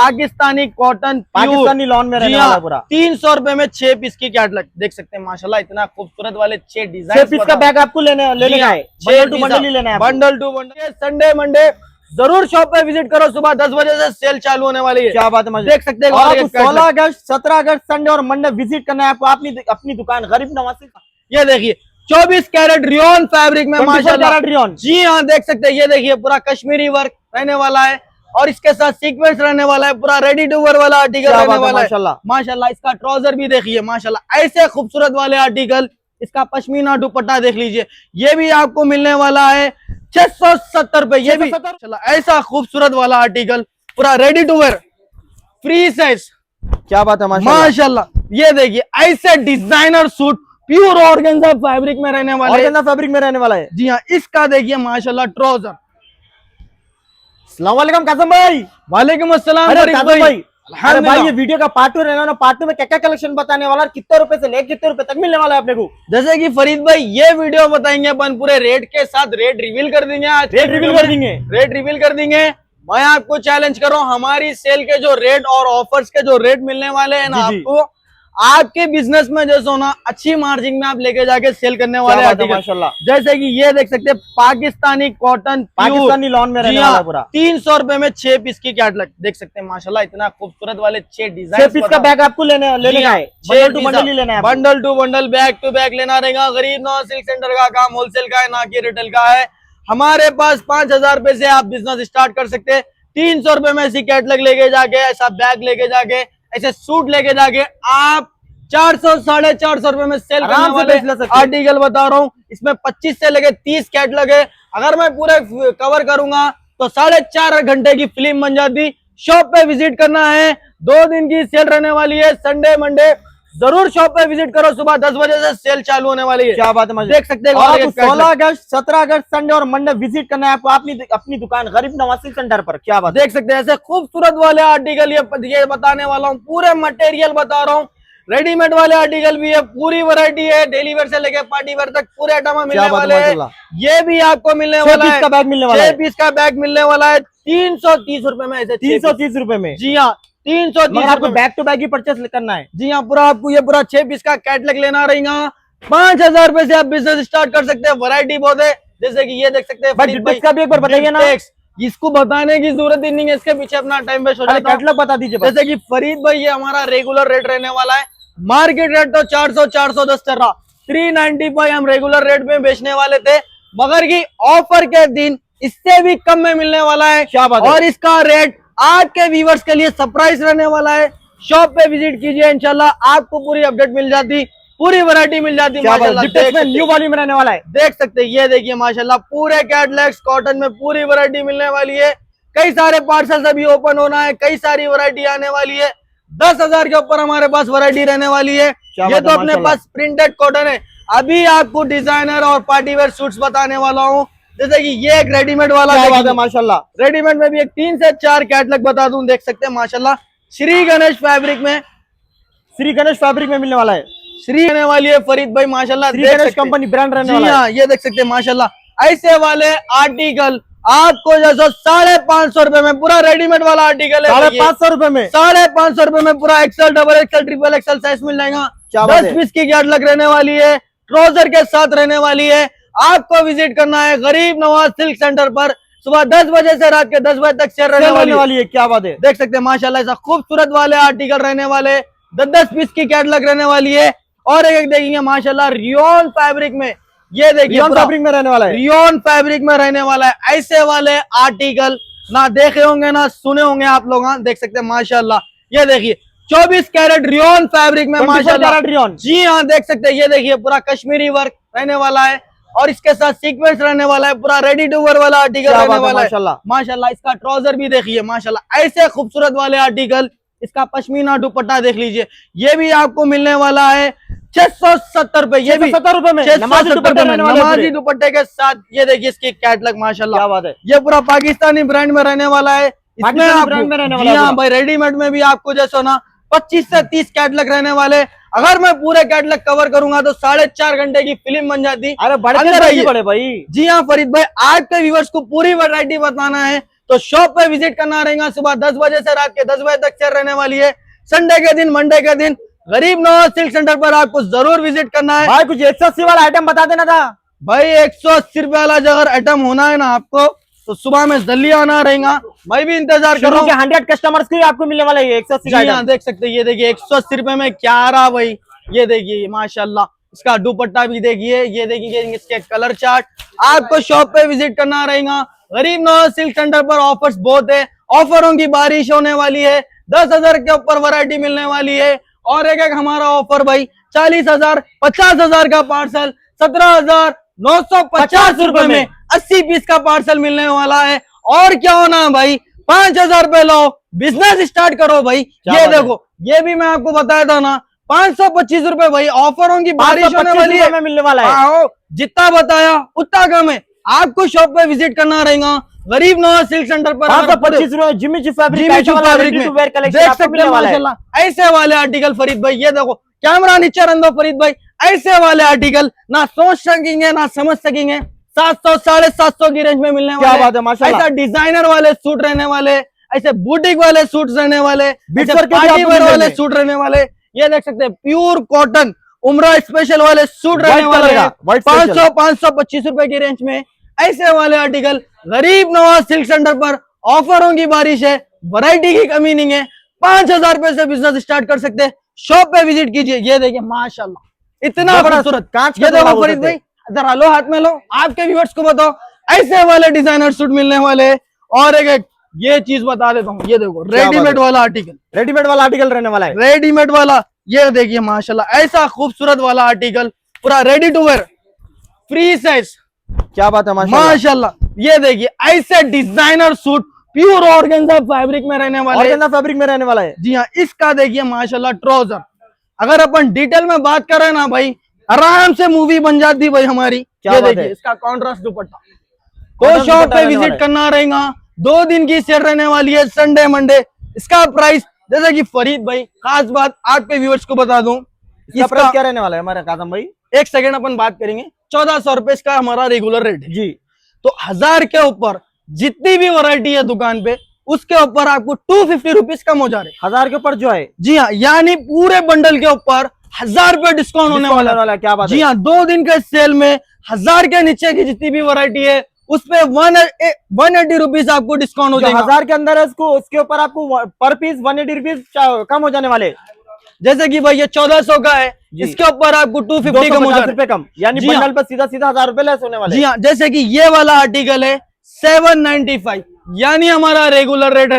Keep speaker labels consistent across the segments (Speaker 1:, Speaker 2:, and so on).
Speaker 1: Pakistani cotton
Speaker 2: Pakistani lawn में रहने वाला पूरा
Speaker 1: 300 रुपए में 6 पीस की कैटलॉग देख सकते हैं माशाल्लाह। इतना खूबसूरत वाले 6 डिजाइन
Speaker 2: 6 पीस का बैग आपको लेने का है, बंडल टू बंडल ही लेना है,
Speaker 1: bundle to bundle. Sunday Monday जरूर शॉप पे विजिट करो, सुबह 10 बजे से सेल चालू होने वाली है।
Speaker 2: क्या बात है,
Speaker 1: देख सकते हैं।
Speaker 2: 16 अगस्त 17 अगस्त संडे और मंडे विजिट करना है आपको अपनी दुकान गरीब नवाज।
Speaker 1: ये देखिए 24 कैरेट रियोन फैब्रिक में माशाल्लाह
Speaker 2: रियोन।
Speaker 1: जी हाँ, देख सकते हैं। ये देखिए पूरा कश्मीरी वर्क रहने वाला है और इसके साथ सीक्वेंस रहने वाला है, पूरा रेडी टू वेयर वाला आर्टिकल रहने वाला है माशाल्लाह। इसका ट्राउजर भी देखिए माशाल्लाह, ऐसे खूबसूरत वाले आर्टिकल। इसका पश्मीना दुपट्टा देख लीजिए, ये भी आपको मिलने वाला है 670 रुपए। ये भी ऐसा खूबसूरत वाला आर्टिकल पूरा ready to wear free size.
Speaker 2: क्या बात है
Speaker 1: माशाल्लाह। ये देखिए ऐसे designer suit pure organza fabric में रहने वाला है,
Speaker 2: ऑर्गेन्जा फैब्रिक में रहने वाला है।
Speaker 1: जी हाँ, इसका देखिए माशाल्लाह ट्राउजर।
Speaker 2: अस्सलाम वालेकुम कासिम भाई।
Speaker 1: वालेकुम अस्सलाम
Speaker 2: भाई। अरे भाई ये वीडियो का पार्ट 2 रहना, पार्ट 2 में क्या क्या कलेक्शन बताने वाला, कितने रुपए से लेके कितने रुपए तक मिलने वाला है अपने को।
Speaker 1: जैसे कि फरीद भाई ये वीडियो बताएंगे अपन पूरे रेट के साथ, रेट रिवील कर देंगे आज।
Speaker 2: रेट रिवील कर देंगे।
Speaker 1: मैं आपको चैलेंज कर रहा हूँ, हमारी सेल के जो रेट और ऑफर्स के जो रेट मिलने वाले हैं ना आपको, आपके बिजनेस में जैसे होना अच्छी मार्जिन में आप लेके जाके सेल करने वाले हैं
Speaker 2: माशाल्लाह।
Speaker 1: जैसे कि ये देख सकते हैं पाकिस्तानी कॉटन
Speaker 2: पाकिस्तानी लॉन में रहने वाला पूरा
Speaker 1: 300 रुपए में 6 पीस की कैटलॉग देख सकते हैं माशाल्लाह। इतना खूबसूरत वाले 6 डिजाइन।
Speaker 2: 6 पीस का बैग आपको लेने का है, बंडल टू बंडल ही लेना है,
Speaker 1: bundle to bundle bag to bag लेना रहेगा। गरीब नवाज सिल्क सेंटर का काम होलसेल का है, ना कि रिटेल का है। हमारे पास 5000 रुपए से आप बिजनेस स्टार्ट कर सकते हैं। 300 रुपए में ऐसी कैटलॉग लेके जाके, ऐसा बैग लेके जाके, ऐसे सूट लेके जाके आप 400 साढ़े 400 रुपए में सेल करने वाले आर्टिकल बता रहा हूँ। इसमें 25 से लेके 30 कैटलॉग है। अगर मैं पूरे कवर करूंगा तो 4.5 घंटे की फिल्म बन जाती। शॉप पे विजिट करना है, 2 दिन की सेल रहने वाली है। संडे मंडे जरूर शॉप पे विजिट करो, सुबह 10 बजे से सेल चालू होने वाली है।
Speaker 2: क्या बात है,
Speaker 1: देख सकते हैं।
Speaker 2: 16 अगस्त 17 अगस्त संडे और मंडे विजिट करना है आपको अपनी दुकान गरीब नवाज सिल्क सेंटर पर। क्या बात
Speaker 1: देख सकते हैं, ऐसे खूबसूरत वाले आर्टिकल ये बताने वाला हूँ। पूरे मटेरियल बता रहा हूँ, रेडीमेड वाले आर्टिकल भी है, पूरी वैरायटी है। डेली वेयर से लेके पार्टी वेयर तक पूरे आइटम मिलने वाले हैं। ये भी आपको मिलने वाला है, 6 पीस का बैग मिलने वाला है 330 रुपए में। ऐसे
Speaker 2: 330 रुपए में।
Speaker 1: जी हाँ, 330
Speaker 2: आपको बैग टू बैग ही परचेस करना है।
Speaker 1: जी हाँ, पूरा आपको ये पूरा 6 पीस का कैटलॉग लेना रहेगा। 5000 रुपए से आप बिजनेस स्टार्ट कर सकते हैं। वैरायटी बहुत है, जैसे कि ये देख सकते हैं।
Speaker 2: इसका भी एक बार बताइए ना।
Speaker 1: इसको बताने की जरूरत ही नहीं है, इसके पीछे अपना टाइम वेस्ट हो जाता है।
Speaker 2: कैटलॉग बता दीजिए।
Speaker 1: जैसे कि फरीद भाई ये हमारा रेगुलर रेट रहने वाला है। मार्केट रेट तो 410 चल रहा, 395 हम रेगुलर रेट में बेचने वाले थे, मगर की ऑफर के दिन इससे भी कम में मिलने वाला है।
Speaker 2: क्या बात है।
Speaker 1: और इसका रेट आज के व्यूवर्स के लिए सरप्राइज रहने वाला है। शॉप पे विजिट कीजिए, इंशाल्लाह आपको पूरी अपडेट मिल जाती, पूरी वैरायटी मिल जाती।
Speaker 2: न्यू वॉल्यूम रहने वाला है।
Speaker 1: देख सकते हैं, ये देखिए माशाल्लाह पूरे कैटलॉग्स कॉटन में पूरी वैरायटी मिलने वाली है। कई सारे पार्सल अभी ओपन होना है, कई सारी वैरायटी आने वाली है। 10,000 के ऊपर हमारे पास वैरायटी रहने वाली है। ये तो अपने पास प्रिंटेड कॉटन है। अभी आपको डिजाइनर और पार्टी वेयर सूट्स बताने वाला हूँ। जैसे कि ये एक रेडीमेड वाला है माशाल्लाह। रेडीमेड में भी एक 3 से 4 कैटलॉग बता दूं, देख सकते हैं माशाल्लाह। श्री गणेश फैब्रिक में मिलने वाला है। श्री रहने वाली है फरीद भाई माशाल्लाह।
Speaker 2: श्री गणेश कंपनी ब्रांड रहने वाला है।
Speaker 1: ये देख सकते हैं माशाल्लाह। ऐसे वाले आर्टिकल आपको जैसा 550 रुपए में पूरा रेडीमेड वाला आर्टिकल है।
Speaker 2: 550 रुपए में
Speaker 1: 550 रुपए में पूरा XL, double XL, triple XL size मिल जाएगा। 10 पीस की कैटलॉग रहने वाली है, ट्राउजर के साथ रहने वाली है। आपको विजिट करना है गरीब नवाज सिल्क सेंटर पर, सुबह 10 बजे से रात के 10 बजे तक सेल रहने वाली है।
Speaker 2: क्या बात है,
Speaker 1: देख सकते हैं माशाल्लाह। ऐसा खूबसूरत वाले आर्टिकल रहने वाले, 10 पीस की कैटलॉग रहने वाली है। और एक देखेंगे माशाल्लाह रियोन फैब्रिक में, ये देखिए
Speaker 2: फैब्रिक में रहने वाला है।
Speaker 1: रियोन फैब्रिक में रहने वाला है। ऐसे वाले आर्टिकल ना देखे होंगे ना सुने होंगे आप लोग। देख सकते हैं माशाल्लाह। ये देखिए 24 कैरेट रियोन फैब्रिक में माशाल्लाह।
Speaker 2: रियोन।
Speaker 1: जी हाँ, देख सकते हैं। ये देखिए पूरा कश्मीरी वर्क रहने वाला है और इसके साथ सीक्वेंस रहने वाला है। पूरा रेडी टू वेयर वाला आर्टिकल रहने वाला है माशाल्लाह। इसका ट्राउजर भी देखिए माशाल्लाह। ऐसे खूबसूरत वाले आर्टिकल, इसका पश्मीना दुपट्टा देख लीजिए, ये भी आपको मिलने वाला है 670 रुपए। ये भी
Speaker 2: 70 रुपए में
Speaker 1: नमाजी दुपट्टे के साथ। ये देखिए इसकी कैटलॉग माशाल्लाह।
Speaker 2: क्या बात है।
Speaker 1: ये पूरा पाकिस्तानी ब्रांड में रहने वाला है। इसमें हाँ भाई, रेडीमेड में भी आपको जैसा ना 25 से 30 कैटलॉग रहने वाले। अगर मैं पूरे कैटलॉग कवर करूंगा तो 4.5 घंटे की फिल्म बन जाती।
Speaker 2: अरे बड़े भाई।
Speaker 1: जी हाँ फरीद भाई, आज के व्यूवर्स को पूरी वैरायटी बताना है तो शॉप पे विजिट करना रहेगा। सुबह 10 बजे से रात के 10 बजे तक सेल रहने वाली है। संडे के दिन, मंडे के दिन गरीब नवाज सिल्क सेंटर पर आपको जरूर विजिट करना है।
Speaker 2: भाई कुछ 180 वाला आइटम बता देना था
Speaker 1: भाई 180 रुपए वाला अगर आइटम होना है ना आपको, तो सुबह में जल्दी आना रहेगा। मैं भी इंतजार कर रहा हूँ।
Speaker 2: 100 कस्टमर्स को आपको मिलने वाला है 180 का
Speaker 1: यहाँ देख सकते हैं, ये देखिए 180 रुपए में क्या आ रहा भाई। ये देखिए माशाल्लाह, इसका दुपट्टा भी देखिए, ये देखिए इसके कलर चार्ट। आपको शॉप पे विजिट करना रहेगा। गरीब नवाज सिल्क सेंटर पर ऑफर्स बहुत है, ऑफरों की बारिश होने वाली है। 10,000 के ऊपर वैरायटी मिलने वाली है। और एक हमारा ऑफर भाई 40,000, 50,000 का पार्सल 17,950 रुपए में 80 पीस का पार्सल मिलने वाला है। और क्या होना भाई, 5,000 रुपए लो, बिजनेस स्टार्ट करो भाई। ये देखो, ये भी मैं आपको बताया था ना, 525 रुपए भाई, ऑफरों की बारिश होने वाली है,
Speaker 2: मिलने वाला है।
Speaker 1: हाँ, जितना बताया उतना कम है। आपको शॉप पे विजिट करना रहेगा। गरीब नवाज सिल्क सेंटर पर
Speaker 2: 525 रुपए जिमी चू फैब्रिक
Speaker 1: में देख सकते हैं माशाल्लाह। ऐसे वाले आर्टिकल फरीद भाई, ये देखो कैमरा नीचे रख दो फरीद भाई। ऐसे वाले आर्टिकल ना सोच सकेंगे ना समझ सकेंगे। 700 750 की रेंज में मिलने
Speaker 2: क्या
Speaker 1: वाले।
Speaker 2: बात है माशाल्लाह।
Speaker 1: ऐसा डिजाइनर वाले सूट रहने वाले, ऐसे बुटीक वाले सूट रहने वाले,
Speaker 2: पार्टी
Speaker 1: वेयर वाले सूट रहने वाले। ये देख सकते हैं प्योर कॉटन उम्रा स्पेशल वाले सूट रहने वाले हैं 500 525 रुपए की रेंज में। ऐसे वाले आर्टिकल गरीब नवाज सिल्क सेंटर पर ऑफरों की बारिश है, वैरायटी की कमी नहीं है। 5,000 रुपए से बिजनेस स्टार्ट कर सकते हैं। शॉप पे विजिट कीजिए। ये देखिए माशाल्लाह, इतना खूबसूरत कांच। ये देखो फरीद भाई, इधर लो, हाथ में लो, आपके व्यूअर्स को बताओ ऐसे वाले डिजाइनर सूट मिलने वाले। और एक ये चीज बता देता हूँ, ये देखो रेडीमेड वाला आर्टिकल,
Speaker 2: रेडीमेड वाला आर्टिकल रहने वाला है।
Speaker 1: रेडीमेड वाला ये देखिए माशाल्लाह, ऐसा खूबसूरत वाला आर्टिकल, पूरा ready to wear, free size.
Speaker 2: क्या बात है
Speaker 1: माशाल्लाह। ये देखिए ऐसे designer suit pure organza fabric में रहने वाले,
Speaker 2: ऑर्गेन्जा फैब्रिक में रहने वाला है।
Speaker 1: जी हाँ, इसका देखिए माशाल्लाह ट्राउजर। अगर अपन डिटेल में बात करें ना भाई, आराम से मूवी बन जाती भाई हमारी। ये देखिए इसका कॉन्ट्रास्ट दुपट्टा। तो शॉप पे विजिट करना रहेगा। 2 दिन की सेल रहने वाली है, संडे मंडे। इसका प्राइस जैसे कि फरीद भाई, खास बात आपके व्यूअर्स को बता दूं,
Speaker 2: इसका प्राइस क्या रहने वाला है हमारे काजम भाई?
Speaker 1: एक सेकंड अपन बात करेंगे। 1400 रुपए इसका हमारा रेगुलर रेट है
Speaker 2: जी।
Speaker 1: तो 1000 के ऊपर जितनी भी वैरायटी है दुकान पे, उसके ऊपर आपको 250 रुपीज कम हो जा रहे।
Speaker 2: 1000 के ऊपर जो है, जी
Speaker 1: हाँ, यानी पूरे बंडल के ऊपर 1000 रुपए डिस्काउंट होने वाला है।
Speaker 2: क्या बात है?
Speaker 1: जी हाँ, 2 दिन के सेल में 1000 के नीचे की जितनी भी वैरायटी है उस पे 180 रुपीज आपको डिस्काउंट हो जाएगा।
Speaker 2: 1000 के अंदर है उसको, उसके ऊपर आपको पर पीस 180 रुपीज कम हो जाने वाले।
Speaker 1: जैसे कि भाई ये 1400 का है, इसके ऊपर आपको 250 कम हो जाए,
Speaker 2: कम, यानी बंडल पर सीधा 1000 रुपए लेस होने वाले।
Speaker 1: जी हाँ, जैसे कि ये वाला आर्टिकल है 795, यानी हमारा रेगुलर रेट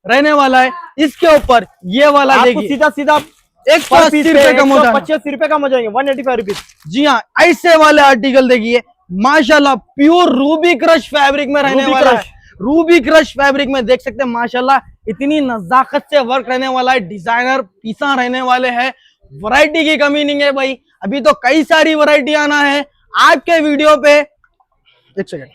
Speaker 1: रहने वाला है। इसके ऊपर ये वाला देखिए
Speaker 2: सीधा
Speaker 1: 180 रुपए कम हो जाएगा,
Speaker 2: 85 रुपए कम हो जाएंगे, 185 रुपीज।
Speaker 1: जी हाँ, ऐसे वाले आर्टिकल देखिए माशाल्लाह, प्योर रूबी क्रश फैब्रिक में रहने वाला है। रूबी क्रश फैब्रिक में देख सकते हैं माशाल्लाह, इतनी नजाकत से वर्क रहने वाला है, डिजाइनर पीसा रहने वाले हैं। वैरायटी की कमी नहीं है भाई, अभी तो कई सारी वैरायटी आना है आपके वीडियो पे। एक सेकंड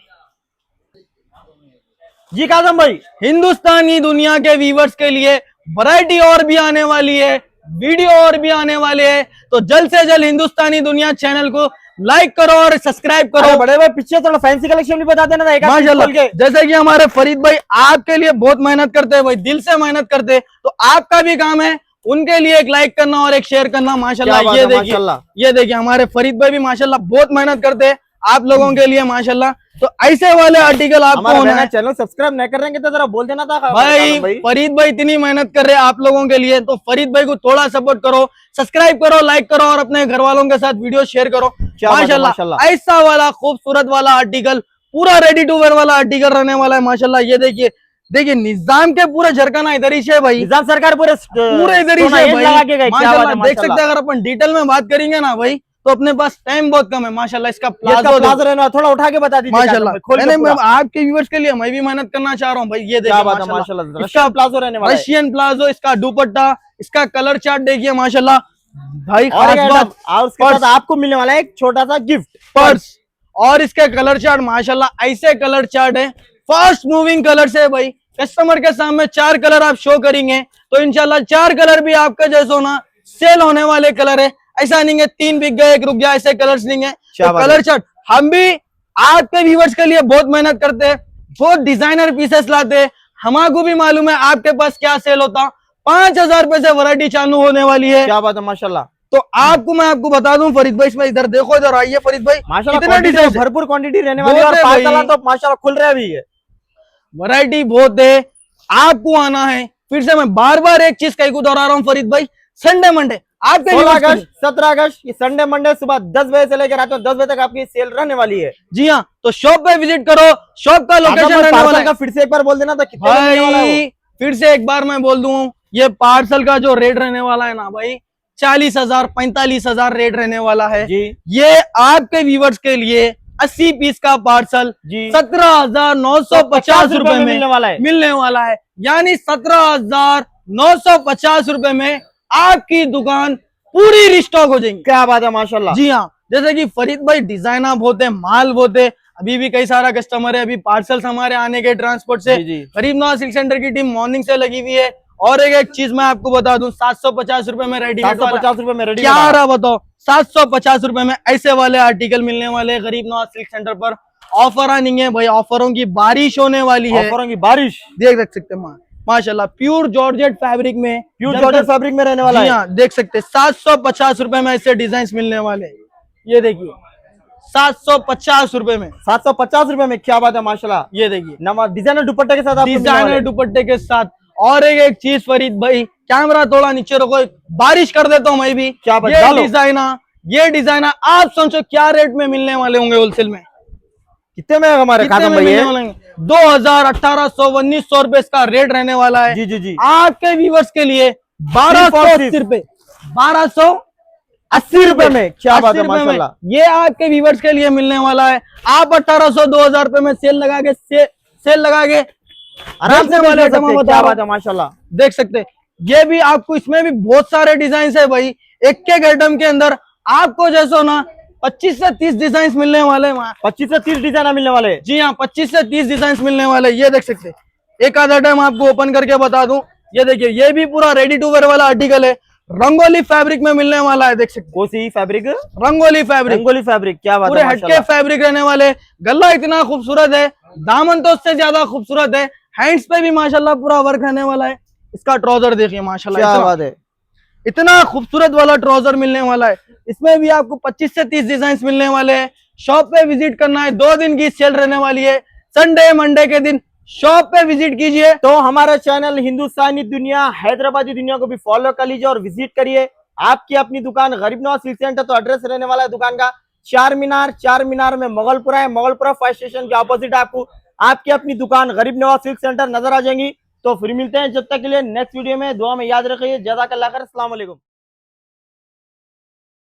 Speaker 2: जी काजम भाई,
Speaker 1: हिंदुस्तानी दुनिया के व्यूवर्स के लिए वैरायटी और भी आने वाली है, वीडियो और भी आने वाले हैं। तो जल्द से जल्द हिंदुस्तानी दुनिया चैनल को लाइक करो और सब्सक्राइब करो।
Speaker 2: बड़े भाई पीछे थोड़ा फैंसी कलेक्शन भी बता देना था
Speaker 1: माशाल्लाह। जैसे कि हमारे फरीद भाई आपके लिए बहुत मेहनत करते हैं भाई, दिल से मेहनत करते हैं, तो आपका भी काम है उनके लिए एक लाइक करना और एक शेयर करना। माशाल्लाह ये देखिए हमारे फरीद भाई भी माशाल्लाह बहुत मेहनत करते हैं आप लोगों के लिए माशाल्लाह। तो ऐसे वाले आर्टिकल आपको होना है।
Speaker 2: चैनल सब्सक्राइब नहीं कर रहे तो जरा बोल देना था
Speaker 1: भाई। फरीद भाई इतनी मेहनत कर रहे हैं आप लोगों के लिए, तो फरीद भाई को थोड़ा सपोर्ट करो, सब्सक्राइब करो, लाइक करो और अपने घर वालों के साथ वीडियो शेयर करो। माशाल्लाह ऐसा वाला खूबसूरत वाला आर्टिकल, पूरा रेडी टू वेयर वाला आर्टिकल रहने वाला है माशाल्लाह। ये देखिए निजाम के पूरे झरकाना इधर ही है भाई,
Speaker 2: निजाम सरकार पूरे
Speaker 1: इधर ही है भाई माशाल्लाह। देख सकते हैं, अगर अपन डिटेल में बात करेंगे ना भाई तो अपने पास टाइम बहुत कम है माशाल्लाह। इसका प्लाजो
Speaker 2: रहना, थोड़ा उठा के बता दीजिए
Speaker 1: माशाल्लाह। आपके व्यूअर्स के लिए मैं भी मेहनत करना चाह रहा हूँ भाई। ये देखिए माशाल्लाह, इसका प्लाजो रहने वाला है, रशियन प्लाजो, इसका दुपट्टा, इसका कलर चार्ट देखिए माशाल्लाह भाई। खास बात,
Speaker 2: और उसके साथ आपको मिलने वाला है एक छोटा सा गिफ्ट
Speaker 1: पर्स, और इसके कलर चार्ट माशाल्लाह ऐसे कलर चार्ट है, फास्ट मूविंग कलर से भाई। कस्टमर के सामने 4 कलर आप शो करेंगे तो इंशाल्लाह 4 कलर भी आपका जैसे ना सेल होने वाले कलर है। ऐसा नहीं है 3 बिक गए 1 रुक गया, ऐसे कलर्स नहीं है। तो कलर चार्ट हम भी आपके व्यूवर्स के लिए बहुत मेहनत करते हैं। बहुत डिजाइनर पीसेस लाते। हमको भी मालूम है आपके पास क्या सेल होता। 5,000 रुपए से वैरायटी चालू होने वाली है।
Speaker 2: क्या बात है माशाल्लाह।
Speaker 1: तो आपको बता दूं फरीद भाई, इसमें इधर देखो, इधर आइए फरीद भाई,
Speaker 2: माशाल्लाह
Speaker 1: कितना
Speaker 2: quantity
Speaker 1: डिजाइन,
Speaker 2: भरपूर क्वांटिटी रहने वाली है और
Speaker 1: बहुत है
Speaker 2: पार्सल
Speaker 1: भाई।
Speaker 2: तो माशाल्लाह खुल रहा भी है।
Speaker 1: वैरायटी बहुत है, आपको आना है। फिर से मैं बार बार एक चीज कहीं को दोहरा रहा हूँ फरीद भाई, संडे मंडे आपके
Speaker 2: 16
Speaker 1: viewers के लिए।
Speaker 2: अगस्त 17 अगस्त ये संडे मंडे सुबह 10 बजे से लेकर रात में 10 बजे तक आपकी सेल रहने वाली है।
Speaker 1: जी हाँ, तो शॉप पे विजिट करो। शॉप का लोकेशन रहने वाला
Speaker 2: पार्सल
Speaker 1: है
Speaker 2: का फिर से एक बार बोल देना था कितने में मिलने वाला है वो?
Speaker 1: भाई, फिर से एक बार मैं बोल दूं, ये पार्सल का जो रेट रहने वाला है ना भाई, 40,000 45,000 रेट रहने वाला है
Speaker 2: जी
Speaker 1: ये आपके व्यूवर्स के लिए। 80 पीस का पार्सल
Speaker 2: जी
Speaker 1: 17,950 रुपए में
Speaker 2: मिलने वाला है।
Speaker 1: मिलने वाला है। यानी 17,950 रुपए में आपकी दुकान पूरी रिस्टॉक हो जाएगी।
Speaker 2: क्या बात है माशाल्लाह।
Speaker 1: जी हाँ, जैसे कि फरीद भाई डिजाइनर बहुत है, माल बहुत है, अभी भी कई सारा कस्टमर है, अभी पार्सल्स हमारे आने के ट्रांसपोर्ट से।
Speaker 2: जी, जी।
Speaker 1: गरीब नवाज सिल्क सेंटर की टीम मॉर्निंग से लगी हुई है। और एक चीज मैं आपको बता दूं, 750 रुपए में रेडी
Speaker 2: 750 रुपए में रेडी।
Speaker 1: क्या रहा बताओ, 750 रुपए में ऐसे वाले आर्टिकल मिलने वाले गरीब नवाज सिल्क सेंटर पर। ऑफर आनी है भाई, ऑफरों की बारिश होने वाली है,
Speaker 2: ऑफरों की बारिश।
Speaker 1: देख सकते हैं माशाल्लाह, प्योर जॉर्जेट फैब्रिक में,
Speaker 2: प्योर जॉर्जेट फैब्रिक में रहने वाला
Speaker 1: जी
Speaker 2: है।
Speaker 1: हाँ, देख सकते हैं 750 रुपए में ऐसे डिजाइन मिलने वाले हैं। ये देखिए 750 रुपए में,
Speaker 2: 750 रुपए में। क्या बात है माशाल्लाह।
Speaker 1: ये देखिए
Speaker 2: नवा डिजाइनर दुपट्टे के साथ आपको मिलने वाले
Speaker 1: डिजाइनर
Speaker 2: हैं।
Speaker 1: दुपट्टे के साथ। और एक चीज फरीद भाई, कैमरा थोड़ा नीचे रखो, बारिश कर देता हूँ मैं भी।
Speaker 2: क्या बात,
Speaker 1: ये
Speaker 2: डालो।
Speaker 1: डिजाइनर आप समझो क्या रेट में मिलने वाले होंगे होलसेल में?
Speaker 2: कितने में हमारे
Speaker 1: कितने
Speaker 2: खातम
Speaker 1: में
Speaker 2: भाई
Speaker 1: मिलने
Speaker 2: है?
Speaker 1: वाले हैं? 2,000 1800 1900 रुपए इसका रेट रहने वाला है।
Speaker 2: जी जी जी।
Speaker 1: आपके व्यूवर्स के लिए 1280 रुपए, 1280
Speaker 2: रुपए में। क्या बात है माशाल्लाह।
Speaker 1: ये आपके व्यूवर्स के लिए मिलने वाला है। आप 1800 2000 रुपए में सेल लगा के
Speaker 2: आराम से
Speaker 1: वाले
Speaker 2: मिल सकते
Speaker 1: आइटम
Speaker 2: हैं।
Speaker 1: बता
Speaker 2: क्या
Speaker 1: रहा
Speaker 2: बात
Speaker 1: हूं,
Speaker 2: है माशाल्लाह।
Speaker 1: देख सकते हैं। ये भी आपको, इसमें भी बहुत सारे डिजाइन है भाई। एक आइटम के अंदर आपको जैसो ना 25 से 30 डिजाइन मिलने वाले हैं।
Speaker 2: 25 से 30 डिजाइन मिलने वाले हैं।
Speaker 1: जी हाँ, 25 से 30 डिजाइन मिलने वाले। ये देख सकते हैं, एक आधा आइटम आपको ओपन करके बता दूं। ये देखिए, ये भी पूरा रेडी टू वेयर वाला आर्टिकल है, रंगोली फैब्रिक में मिलने वाला है। देख सकते हैं,
Speaker 2: Kosi fabric,
Speaker 1: rangoli fabric,
Speaker 2: rangoli fabric. क्या बात
Speaker 1: पूरे
Speaker 2: है
Speaker 1: हटके
Speaker 2: माशाल्लाह।
Speaker 1: फैब्रिक रहने वाले। गला इतना खूबसूरत है, दामन तो उससे ज्यादा खूबसूरत है। हैंड्स पे भी माशाल्लाह पूरा वर्क रहने वाला है। इसका ट्राउजर देखिए माशाल्लाह,
Speaker 2: क्या बात है।
Speaker 1: इतना खूबसूरत वाला ट्राउजर मिलने वाला है। इसमें भी आपको 25 से 30 डिजाइन मिलने वाले हैं। शॉप पे विजिट करना है, 2 दिन की सेल रहने वाली है। संडे मंडे के दिन शॉप पे विजिट कीजिए।
Speaker 2: तो हमारा चैनल हिंदुस्तानी दुनिया, हैदराबादी दुनिया को भी फॉलो कर लीजिए और विजिट करिए। आपकी अपनी दुकान गरीब नवाज सिल्क सेंटर, तो एड्रेस रहने वाला है दुकान का चार मीनार में मोगलपुरा है। मोगलपुरा फायर स्टेशन के ऑपोजिट आपको आपकी अपनी दुकान गरीब नवाज सिल्क सेंटर नजर आ जाएंगी। तो फिर मिलते हैं, जब तक के लिए नेक्स्ट वीडियो में। दुआ में याद रखिए। जज़ाकल्लाह खैर। अस्सलाम वालेकुम।